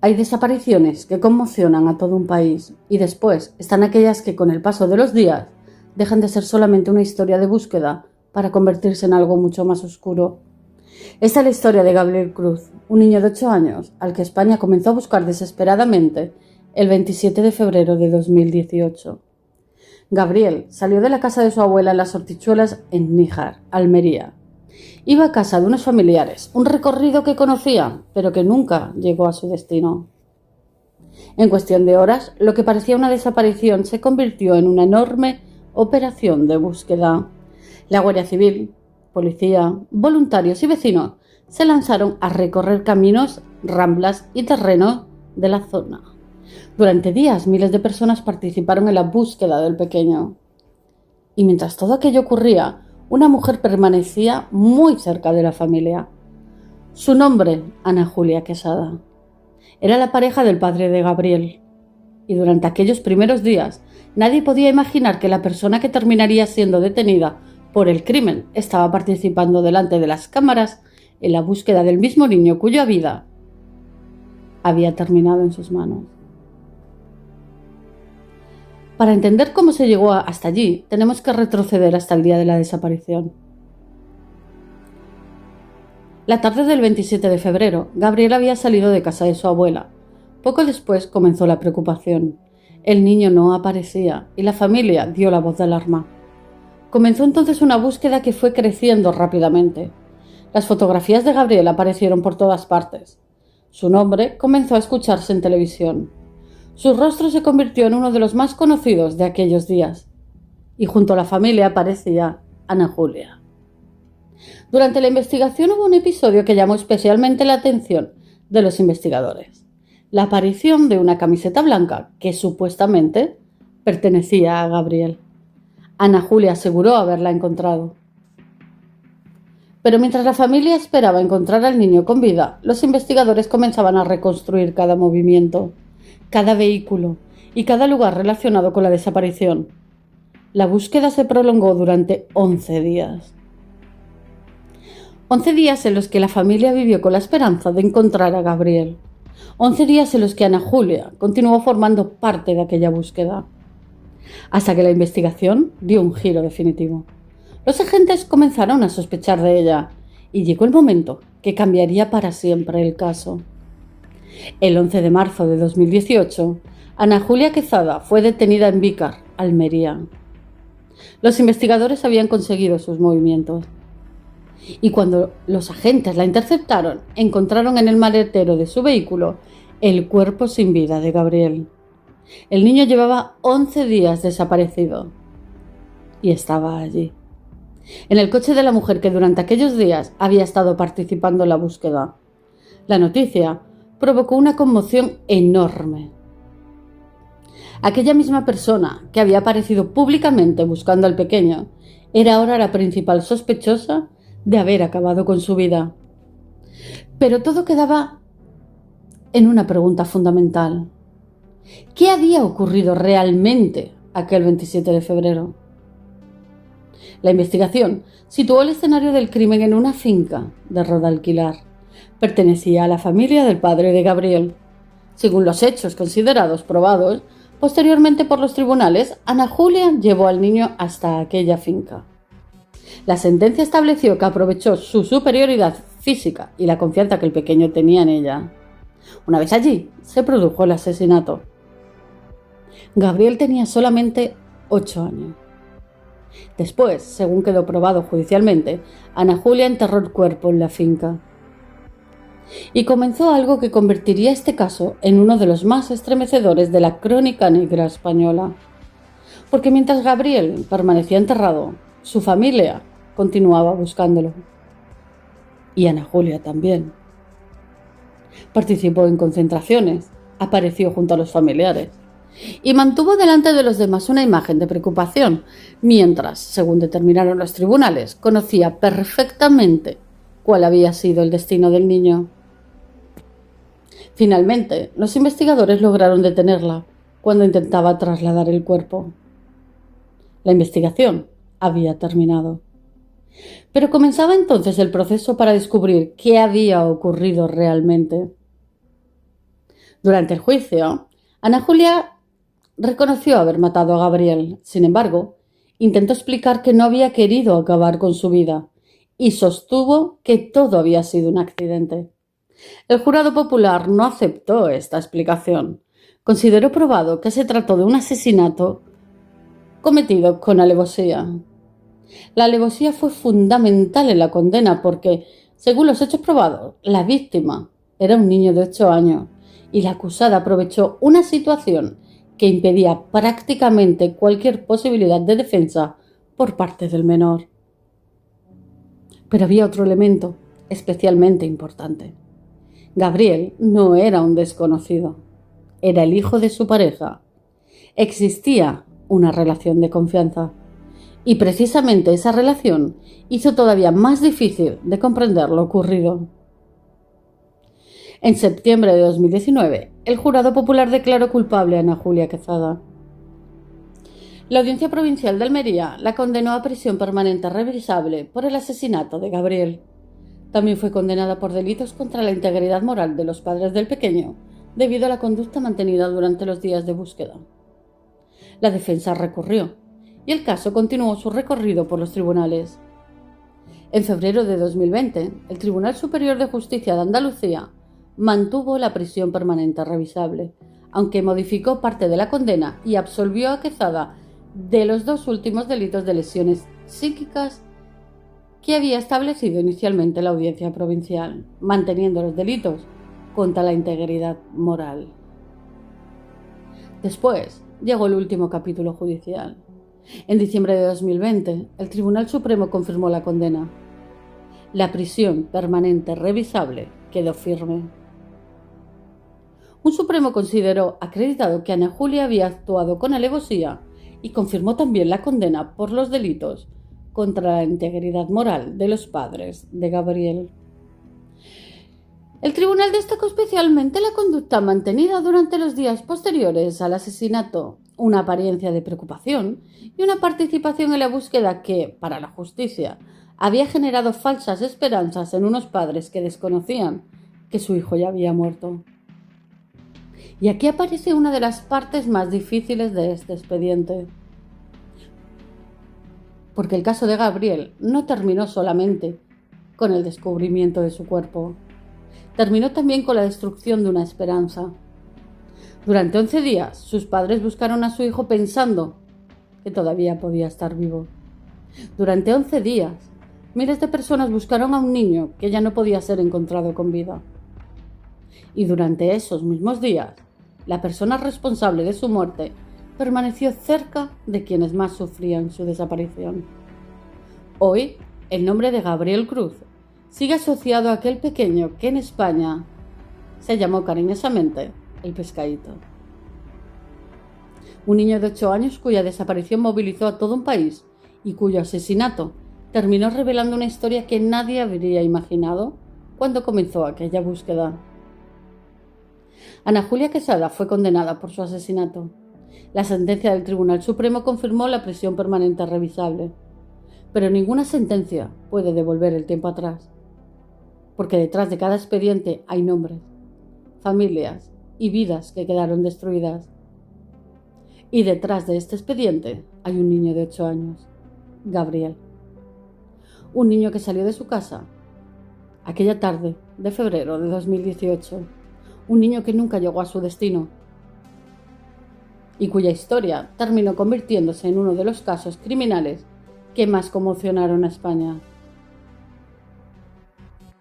Hay desapariciones que conmocionan a todo un país y después están aquellas que con el paso de los días dejan de ser solamente una historia de búsqueda para convertirse en algo mucho más oscuro. Esta es la historia de Gabriel Cruz, un niño de 8 años al que España comenzó a buscar desesperadamente el 27 de febrero de 2018. Gabriel salió de la casa de su abuela en Las Hortichuelas en Níjar, Almería. Iba a casa de unos familiares, un recorrido que conocía, pero que nunca llegó a su destino. En cuestión de horas, lo que parecía una desaparición se convirtió en una enorme operación de búsqueda. La Guardia Civil, policía, voluntarios y vecinos se lanzaron a recorrer caminos, ramblas y terrenos de la zona. Durante días, miles de personas participaron en la búsqueda del pequeño. Y mientras todo aquello ocurría, una mujer permanecía muy cerca de la familia. Su nombre, Ana Julia Quesada. Era la pareja del padre de Gabriel. Y durante aquellos primeros días, nadie podía imaginar que la persona que terminaría siendo detenida por el crimen estaba participando delante de las cámaras en la búsqueda del mismo niño cuya vida había terminado en sus manos. Para entender cómo se llegó hasta allí, tenemos que retroceder hasta el día de la desaparición. La tarde del 27 de febrero, Gabriel había salido de casa de su abuela. Poco después comenzó la preocupación. El niño no aparecía y la familia dio la voz de alarma. Comenzó entonces una búsqueda que fue creciendo rápidamente. Las fotografías de Gabriel aparecieron por todas partes. Su nombre comenzó a escucharse en televisión. Su rostro se convirtió en uno de los más conocidos de aquellos días. Y junto a la familia aparecía Ana Julia. Durante la investigación hubo un episodio que llamó especialmente la atención de los investigadores. La aparición de una camiseta blanca que supuestamente pertenecía a Gabriel. Ana Julia aseguró haberla encontrado. Pero mientras la familia esperaba encontrar al niño con vida, los investigadores comenzaban a reconstruir cada movimiento, cada vehículo y cada lugar relacionado con la desaparición. La búsqueda se prolongó durante 11 días. 11 días en los que la familia vivió con la esperanza de encontrar a Gabriel. 11 días en los que Ana Julia continuó formando parte de aquella búsqueda. Hasta que la investigación dio un giro definitivo. Los agentes comenzaron a sospechar de ella y llegó el momento que cambiaría para siempre el caso. El 11 de marzo de 2018, Ana Julia Quesada fue detenida en Vícar, Almería. Los investigadores habían conseguido sus movimientos. Y cuando los agentes la interceptaron, encontraron en el maletero de su vehículo el cuerpo sin vida de Gabriel. El niño llevaba 11 días desaparecido y estaba allí, en el coche de la mujer que durante aquellos días había estado participando en la búsqueda. La noticia provocó una conmoción enorme. Aquella misma persona que había aparecido públicamente buscando al pequeño era ahora la principal sospechosa de haber acabado con su vida. Pero todo quedaba en una pregunta fundamental. ¿Qué había ocurrido realmente aquel 27 de febrero? La investigación situó el escenario del crimen en una finca de Rodalquilar. Pertenecía a la familia del padre de Gabriel. Según los hechos considerados probados posteriormente por los tribunales, Ana Julia llevó al niño hasta aquella finca. La sentencia estableció que aprovechó su superioridad física y la confianza que el pequeño tenía en ella. Una vez allí, se produjo el asesinato. Gabriel tenía solamente 8 años. Después, según quedó probado judicialmente, Ana Julia enterró el cuerpo en la finca. Y comenzó algo que convertiría este caso en uno de los más estremecedores de la crónica negra española. Porque mientras Gabriel permanecía enterrado, su familia continuaba buscándolo. Y Ana Julia también. Participó en concentraciones, apareció junto a los familiares y mantuvo delante de los demás una imagen de preocupación, mientras, según determinaron los tribunales, conocía perfectamente cuál había sido el destino del niño. Finalmente, los investigadores lograron detenerla cuando intentaba trasladar el cuerpo. La investigación había terminado. Pero comenzaba entonces el proceso para descubrir qué había ocurrido realmente. Durante el juicio, Ana Julia reconoció haber matado a Gabriel. Sin embargo, intentó explicar que no había querido acabar con su vida y sostuvo que todo había sido un accidente. El jurado popular no aceptó esta explicación. Consideró probado que se trató de un asesinato cometido con alevosía. La alevosía fue fundamental en la condena porque, según los hechos probados, la víctima era un niño de 8 años y la acusada aprovechó una situación que impedía prácticamente cualquier posibilidad de defensa por parte del menor. Pero había otro elemento especialmente importante. Gabriel no era un desconocido, era el hijo de su pareja. Existía una relación de confianza y precisamente esa relación hizo todavía más difícil de comprender lo ocurrido. En septiembre de 2019, el jurado popular declaró culpable a Ana Julia Quezada. La Audiencia Provincial de Almería la condenó a prisión permanente revisable por el asesinato de Gabriel. También fue condenada por delitos contra la integridad moral de los padres del pequeño, debido a la conducta mantenida durante los días de búsqueda. La defensa recurrió y el caso continuó su recorrido por los tribunales. En febrero de 2020, el Tribunal Superior de Justicia de Andalucía mantuvo la prisión permanente revisable, aunque modificó parte de la condena y absolvió a Quezada de los 2 últimos delitos de lesiones psíquicas que había establecido inicialmente la Audiencia Provincial, manteniendo los delitos contra la integridad moral. Después llegó el último capítulo judicial. En diciembre de 2020, el Tribunal Supremo confirmó la condena. La prisión permanente revisable quedó firme. Un Supremo consideró acreditado que Ana Julia había actuado con alevosía y confirmó también la condena por los delitos contra la integridad moral de los padres de Gabriel. El tribunal destacó especialmente la conducta mantenida durante los días posteriores al asesinato, una apariencia de preocupación y una participación en la búsqueda que, para la justicia, había generado falsas esperanzas en unos padres que desconocían que su hijo ya había muerto. Y aquí aparece una de las partes más difíciles de este expediente. Porque el caso de Gabriel no terminó solamente con el descubrimiento de su cuerpo. Terminó también con la destrucción de una esperanza. Durante 11 días, sus padres buscaron a su hijo pensando que todavía podía estar vivo. Durante 11 días, miles de personas buscaron a un niño que ya no podía ser encontrado con vida. Y durante esos mismos días, la persona responsable de su muerte permaneció cerca de quienes más sufrían su desaparición. Hoy, el nombre de Gabriel Cruz sigue asociado a aquel pequeño que en España se llamó cariñosamente el Pescadito. Un niño de 8 años cuya desaparición movilizó a todo un país y cuyo asesinato terminó revelando una historia que nadie habría imaginado cuando comenzó aquella búsqueda. Ana Julia Quezada fue condenada por su asesinato. La sentencia del Tribunal Supremo confirmó la prisión permanente revisable, pero ninguna sentencia puede devolver el tiempo atrás, porque detrás de cada expediente hay nombres, familias y vidas que quedaron destruidas. Y detrás de este expediente hay un niño de 8 años, Gabriel. Un niño que salió de su casa aquella tarde de febrero de 2018. Un niño que nunca llegó a su destino y cuya historia terminó convirtiéndose en uno de los casos criminales que más conmocionaron a España.